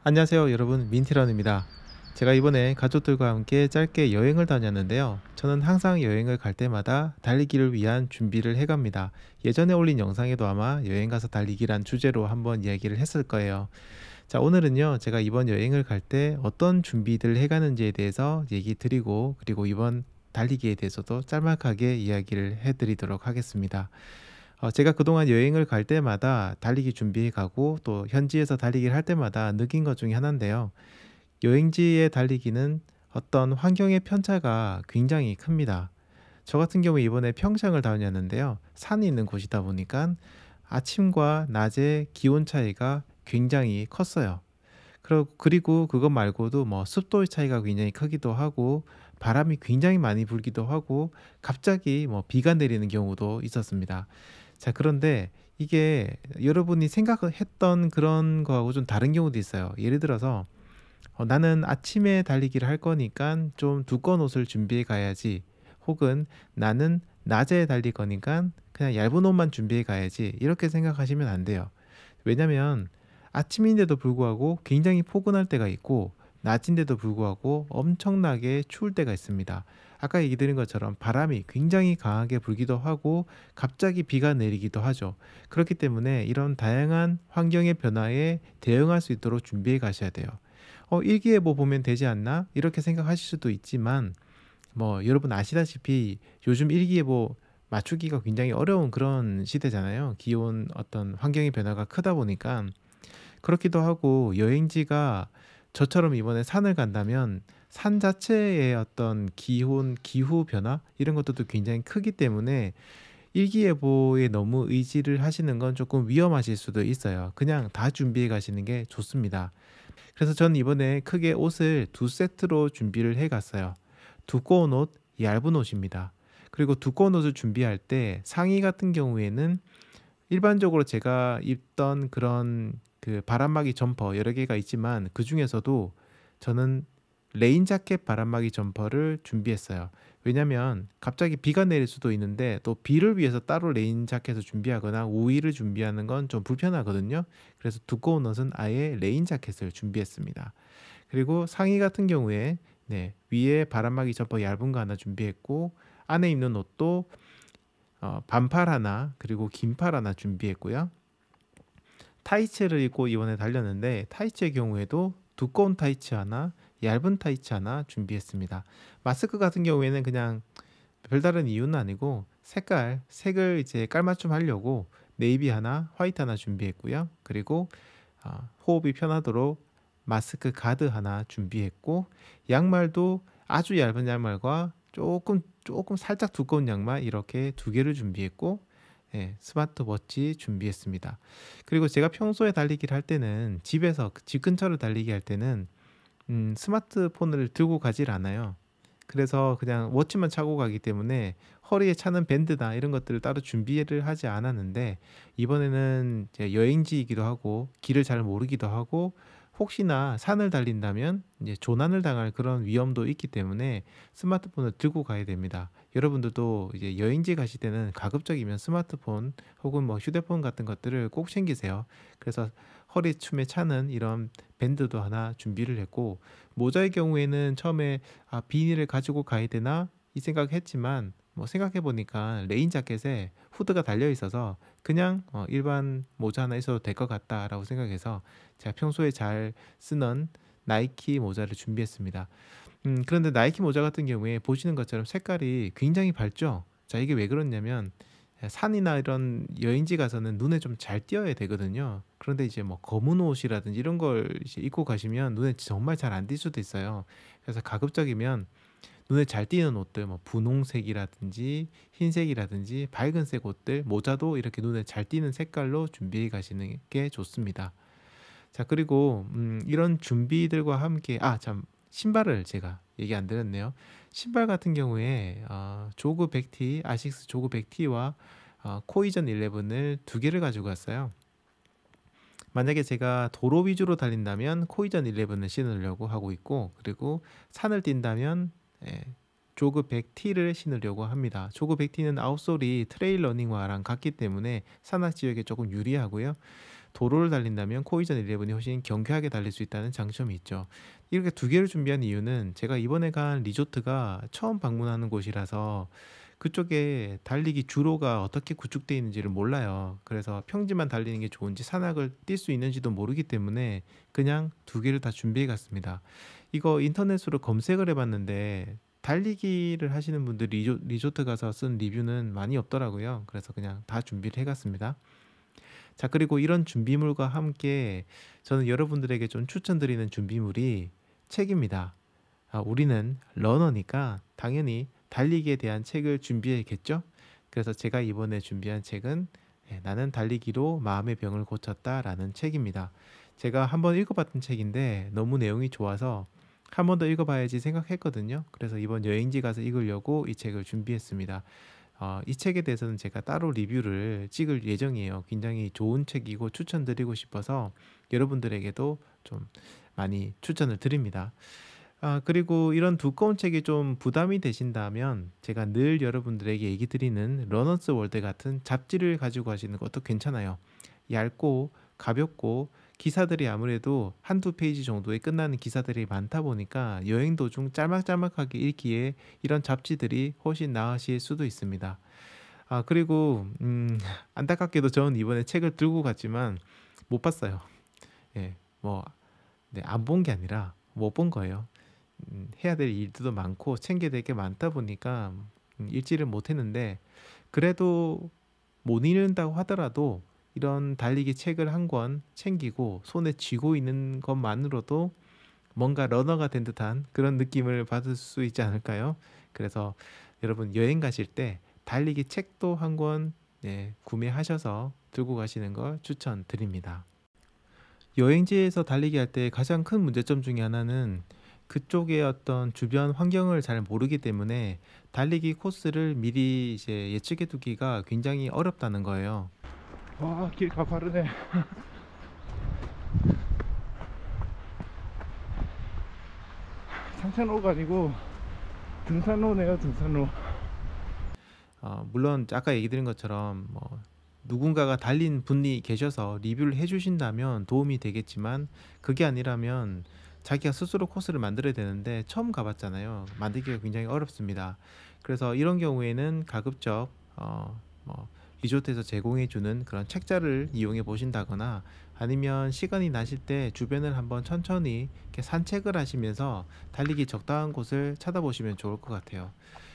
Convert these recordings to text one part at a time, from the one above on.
안녕하세요 여러분, 민티런입니다. 제가 이번에 가족들과 함께 짧게 여행을 다녔는데요. 저는 항상 여행을 갈 때마다 달리기를 위한 준비를 해갑니다. 예전에 올린 영상에도 아마 여행 가서 달리기란 주제로 한번 이야기를 했을 거예요. 자, 오늘은요 제가 이번 여행을 갈 때 어떤 준비들을 해가는지에 대해서 얘기 드리고, 그리고 이번 달리기에 대해서도 짤막하게 이야기를 해드리도록 하겠습니다. 제가 그동안 여행을 갈 때마다 달리기 준비해 가고, 또 현지에서 달리기를 할 때마다 느낀 것 중에 하나인데요. 여행지의 달리기는 어떤 환경의 편차가 굉장히 큽니다. 저 같은 경우에 이번에 평창을 다녔는데요. 산이 있는 곳이다 보니까 아침과 낮의 기온 차이가 굉장히 컸어요. 그리고 그것 말고도 뭐 습도의 차이가 굉장히 크기도 하고, 바람이 굉장히 많이 불기도 하고, 갑자기 뭐 비가 내리는 경우도 있었습니다. 자, 그런데 이게 여러분이 생각했던 그런 거하고 좀 다른 경우도 있어요. 예를 들어서 나는 아침에 달리기를 할 거니까 좀 두꺼운 옷을 준비해 가야지, 혹은 나는 낮에 달릴 거니까 그냥 얇은 옷만 준비해 가야지, 이렇게 생각하시면 안 돼요. 왜냐면 아침인데도 불구하고 굉장히 포근할 때가 있고, 낮인데도 불구하고 엄청나게 추울 때가 있습니다. 아까 얘기 드린 것처럼 바람이 굉장히 강하게 불기도 하고, 갑자기 비가 내리기도 하죠. 그렇기 때문에 이런 다양한 환경의 변화에 대응할 수 있도록 준비해 가셔야 돼요. 일기예보 보면 되지 않나? 이렇게 생각하실 수도 있지만, 뭐 여러분 아시다시피 요즘 일기예보 맞추기가 굉장히 어려운 그런 시대잖아요. 기온 어떤 환경의 변화가 크다 보니까. 그렇기도 하고, 여행지가 저처럼 이번에 산을 간다면 산 자체의 어떤 기온, 기후 변화 이런 것들도 굉장히 크기 때문에 일기예보에 너무 의지를 하시는 건 조금 위험하실 수도 있어요. 그냥 다 준비해 가시는 게 좋습니다. 그래서 저는 이번에 크게 옷을 두 세트로 준비를 해 갔어요. 두꺼운 옷, 얇은 옷입니다. 그리고 두꺼운 옷을 준비할 때 상의 같은 경우에는 일반적으로 제가 입던 그런 그 바람막이 점퍼 여러 개가 있지만, 그 중에서도 저는 레인 자켓 바람막이 점퍼를 준비했어요. 왜냐면 갑자기 비가 내릴 수도 있는데, 또 비를 위해서 따로 레인 자켓을 준비하거나 우위를 준비하는 건 좀 불편하거든요. 그래서 두꺼운 옷은 아예 레인 자켓을 준비했습니다. 그리고 상의 같은 경우에 위에 바람막이 점퍼 얇은 거 하나 준비했고, 안에 입는 옷도 반팔 하나 그리고 긴팔 하나 준비했고요. 타이츠를 입고 이번에 달렸는데, 타이츠의 경우에도 두꺼운 타이츠 하나, 얇은 타이츠 하나 준비했습니다. 마스크 같은 경우에는 그냥 별다른 이유는 아니고 색을 이제 깔맞춤 하려고 네이비 하나, 화이트 하나 준비했고요. 그리고 호흡이 편하도록 마스크 가드 하나 준비했고, 양말도 아주 얇은 양말과 조금 살짝 두꺼운 양말, 이렇게 두 개를 준비했고, 스마트워치 준비했습니다. 그리고 제가 평소에 달리기를 할 때는 집 근처를 달리기 할 때는 스마트폰을 들고 가질 않아요. 그래서 그냥 워치만 차고 가기 때문에 허리에 차는 밴드나 이런 것들을 따로 준비를 하지 않았는데, 이번에는 이제 여행지이기도 하고 길을 잘 모르기도 하고, 혹시나 산을 달린다면 이제 조난을 당할 그런 위험도 있기 때문에 스마트폰을 들고 가야 됩니다. 여러분들도 이제 여행지 가실 때는 가급적이면 스마트폰 혹은 뭐 휴대폰 같은 것들을 꼭 챙기세요. 그래서 허리춤에 차는 이런 밴드도 하나 준비를 했고, 모자의 경우에는 처음에 비닐을 가지고 가야 되나 이 생각했지만, 뭐 생각해 보니까 레인 자켓에 후드가 달려 있어서 그냥 일반 모자 하나 있어도 될 것 같다라고 생각해서 제가 평소에 잘 쓰는 나이키 모자를 준비했습니다. 그런데 나이키 모자 같은 경우에 보시는 것처럼 색깔이 굉장히 밝죠. 자, 이게 왜 그러냐면 산이나 이런 여행지 가서는 눈에 좀 잘 띄어야 되거든요. 그런데 이제 뭐 검은 옷이라든지 이런 걸 이제 입고 가시면 눈에 정말 잘 안 띌 수도 있어요. 그래서 가급적이면 눈에 잘 띄는 옷들, 뭐 분홍색이라든지 흰색이라든지 밝은색 옷들, 모자도 이렇게 눈에 잘 띄는 색깔로 준비해 가시는 게 좋습니다. 자, 그리고 이런 준비들과 함께 참, 신발을 제가 얘기 안 드렸네요. 신발 같은 경우에 조그 백티, 아식스 조그 백티와 코이전 11을 두 개를 가지고 갔어요. 만약에 제가 도로 위주로 달린다면 코이전 11을 신으려고 하고 있고, 그리고 산을 뛴다면 조그 100T를 신으려고 합니다. 조그 100T는 아웃솔이 트레일 러닝화랑 같기 때문에 산악 지역에 조금 유리하고요. 도로를 달린다면 코이전 11이 훨씬 경쾌하게 달릴 수 있다는 장점이 있죠. 이렇게 두 개를 준비한 이유는 제가 이번에 간 리조트가 처음 방문하는 곳이라서 그쪽에 달리기 주로가 어떻게 구축되어 있는지를 몰라요. 그래서 평지만 달리는 게 좋은지 산악을 뛸 수 있는지도 모르기 때문에 그냥 두 개를 다 준비해 갔습니다. 이거 인터넷으로 검색을 해봤는데 달리기를 하시는 분들이 리조트 가서 쓴 리뷰는 많이 없더라고요. 그래서 그냥 다 준비를 해갔습니다. 자, 그리고 이런 준비물과 함께 저는 여러분들에게 좀 추천드리는 준비물이 책입니다. 우리는 러너니까 당연히 달리기에 대한 책을 준비해야겠죠? 그래서 제가 이번에 준비한 책은 나는 달리기로 마음의 병을 고쳤다라는 책입니다. 제가 한번 읽어봤던 책인데 너무 내용이 좋아서 한 번 더 읽어봐야지 생각했거든요. 그래서 이번 여행지 가서 읽으려고 이 책을 준비했습니다. 이 책에 대해서는 제가 따로 리뷰를 찍을 예정이에요. 굉장히 좋은 책이고 추천드리고 싶어서 여러분들에게도 좀 많이 추천을 드립니다. 그리고 이런 두꺼운 책이 좀 부담이 되신다면 제가 늘 여러분들에게 얘기 드리는 러너스 월드 같은 잡지를 가지고 가시는 것도 괜찮아요. 얇고 가볍고 기사들이 아무래도 한두 페이지 정도에 끝나는 기사들이 많다 보니까 여행 도중 짤막짤막하게 읽기에 이런 잡지들이 훨씬 나으실 수도 있습니다. 그리고 안타깝게도 저는 이번에 책을 들고 갔지만 못 봤어요. 예, 뭐, 네, 안 본 게 아니라 못 본 거예요. 해야 될 일들도 많고 챙겨야 될 게 많다 보니까 읽지를 못했는데 그래도 못 읽는다고 하더라도 이런 달리기 책을 한 권 챙기고 손에 쥐고 있는 것만으로도 뭔가 러너가 된 듯한 그런 느낌을 받을 수 있지 않을까요? 그래서 여러분 여행 가실 때 달리기 책도 한 권 구매하셔서 들고 가시는 걸 추천드립니다. 여행지에서 달리기 할 때 가장 큰 문제점 중에 하나는 그쪽의 어떤 주변 환경을 잘 모르기 때문에 달리기 코스를 미리 이제 예측해 두기가 굉장히 어렵다는 거예요. 와, 길 가파르네. 산책로가 아니고 등산로네요, 등산로. 물론 아까 얘기 드린 것처럼 뭐 누군가가 달린 분이 계셔서 리뷰를 해주신다면 도움이 되겠지만 그게 아니라면 자기가 스스로 코스를 만들어야 되는데 처음 가봤잖아요. 만들기가 굉장히 어렵습니다. 그래서 이런 경우에는 가급적 뭐 리조트에서 제공해주는 그런 책자를 이용해 보신다거나 아니면 시간이 나실 때 주변을 한번 천천히 이렇게 산책을 하시면서 달리기 적당한 곳을 찾아보시면 좋을 것 같아요.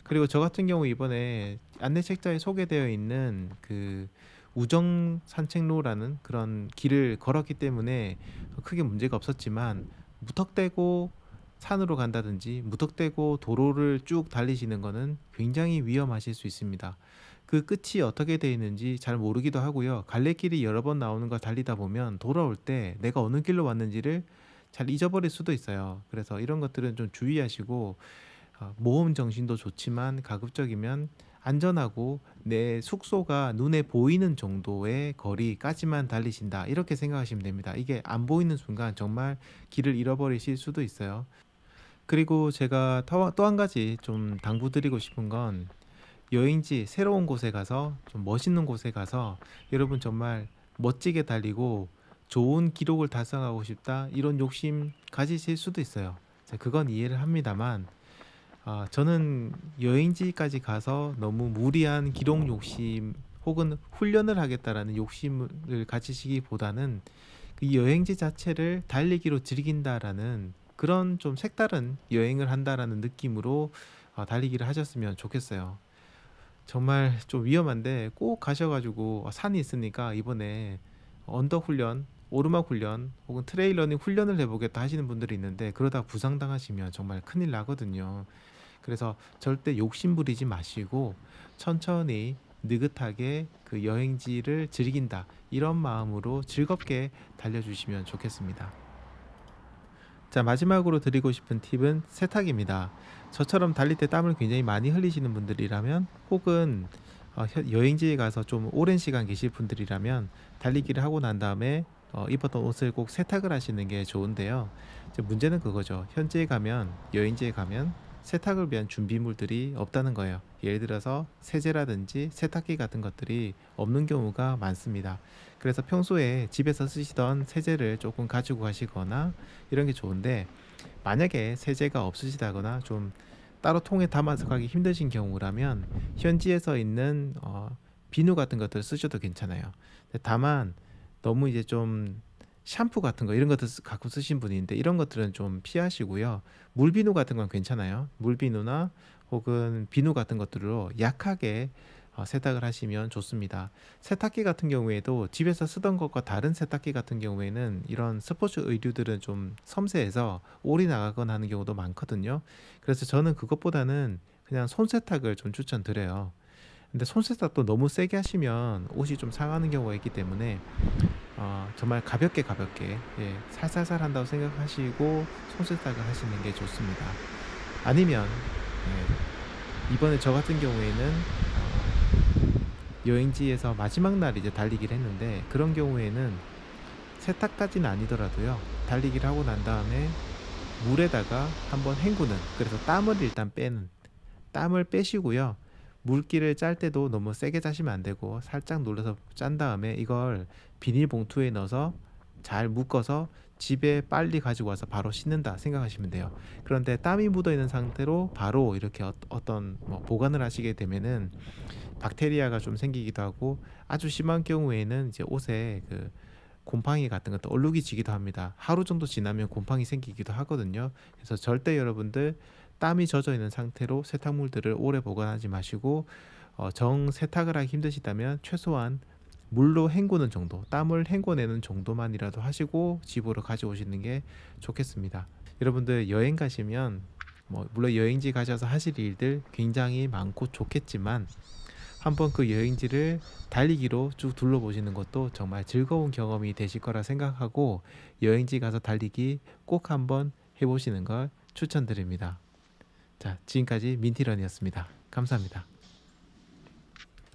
그리고 저 같은 경우 이번에 안내 책자에 소개되어 있는 그 우정 산책로라는 그런 길을 걸었기 때문에 크게 문제가 없었지만 무턱대고 산으로 간다든지 무턱대고 도로를 쭉 달리시는 거는 굉장히 위험하실 수 있습니다. 그 끝이 어떻게 되어 있는지 잘 모르기도 하고요. 갈래길이 여러 번 나오는 걸 달리다 보면 돌아올 때 내가 어느 길로 왔는지를 잘 잊어버릴 수도 있어요. 그래서 이런 것들은 좀 주의하시고 모험 정신도 좋지만 가급적이면 안전하고 내 숙소가 눈에 보이는 정도의 거리까지만 달리신다. 이렇게 생각하시면 됩니다. 이게 안 보이는 순간 정말 길을 잃어버리실 수도 있어요. 그리고 제가 또 한 가지 좀 당부드리고 싶은 건 여행지 새로운 곳에 가서 좀 멋있는 곳에 가서 여러분 정말 멋지게 달리고 좋은 기록을 달성하고 싶다 이런 욕심 가지실 수도 있어요. 그건 이해를 합니다만 저는 여행지까지 가서 너무 무리한 기록 욕심 혹은 훈련을 하겠다라는 욕심을 가지시기보다는 그 여행지 자체를 달리기로 즐긴다라는 그런 좀 색다른 여행을 한다라는 느낌으로 달리기를 하셨으면 좋겠어요. 정말 좀 위험한데 꼭 가셔가지고 산이 있으니까 이번에 언덕 훈련, 오르막 훈련 혹은 트레일 러닝 훈련을 해보겠다 하시는 분들이 있는데 그러다 부상당하시면 정말 큰일 나거든요. 그래서 절대 욕심 부리지 마시고 천천히 느긋하게 그 여행지를 즐긴다 이런 마음으로 즐겁게 달려주시면 좋겠습니다. 자, 마지막으로 드리고 싶은 팁은 세탁입니다. 저처럼 달릴 때 땀을 굉장히 많이 흘리시는 분들이라면 혹은 여행지에 가서 좀 오랜 시간 계실 분들이라면 달리기를 하고 난 다음에 입었던 옷을 꼭 세탁을 하시는 게 좋은데요. 이제 문제는 그거죠. 현지에 가면 여행지에 가면 세탁을 위한 준비물들이 없다는 거예요. 예를 들어서 세제라든지 세탁기 같은 것들이 없는 경우가 많습니다. 그래서 평소에 집에서 쓰시던 세제를 조금 가지고 가시거나 이런 게 좋은데, 만약에 세제가 없으시다거나 좀 따로 통에 담아서 가기 힘드신 경우라면 현지에서 있는 비누 같은 것들 쓰셔도 괜찮아요. 근데 다만 너무 이제 좀 샴푸 같은 거 이런 것들 갖고 쓰신 분인데 이런 것들은 좀 피하시고요. 물비누 같은 건 괜찮아요. 물비누나 혹은 비누 같은 것들로 약하게 세탁을 하시면 좋습니다. 세탁기 같은 경우에도 집에서 쓰던 것과 다른 세탁기 같은 경우에는 이런 스포츠 의류들은 좀 섬세해서 올이 나가거나 하는 경우도 많거든요. 그래서 저는 그것보다는 그냥 손세탁을 좀 추천드려요. 근데 손세탁도 너무 세게 하시면 옷이 좀 상하는 경우가 있기 때문에 정말 가볍게 예, 살살살 한다고 생각하시고 손세탁을 하시는 게 좋습니다. 아니면 이번에 저 같은 경우에는 여행지에서 마지막 날 이제 달리기를 했는데, 그런 경우에는 세탁까지는 아니더라도요, 달리기를 하고 난 다음에 물에다가 한번 헹구는, 그래서 땀을 일단 빼는, 땀을 빼시고요. 물기를 짤 때도 너무 세게 짜시면 안 되고 살짝 눌러서 짠 다음에 이걸 비닐봉투에 넣어서 잘 묶어서 집에 빨리 가지고 와서 바로 씻는다 생각하시면 돼요. 그런데 땀이 묻어 있는 상태로 바로 이렇게 어떤 보관을 하시게 되면은 박테리아가 좀 생기기도 하고, 아주 심한 경우에는 이제 옷에 그 곰팡이 같은 것도 얼룩이 지기도 합니다. 하루 정도 지나면 곰팡이 생기기도 하거든요. 그래서 절대 여러분들 땀이 젖어 있는 상태로 세탁물들을 오래 보관하지 마시고, 정 세탁을 하기 힘드시다면 최소한 물로 헹구는 정도, 땀을 헹궈내는 정도만이라도 하시고 집으로 가져오시는 게 좋겠습니다. 여러분들 여행 가시면 물론 여행지 가셔서 하실 일들 굉장히 많고 좋겠지만, 한번 그 여행지를 달리기로 쭉 둘러보시는 것도 정말 즐거운 경험이 되실 거라 생각하고, 여행지 가서 달리기 꼭 한번 해보시는 걸 추천드립니다. 자, 지금까지 민티런이었습니다. 감사합니다.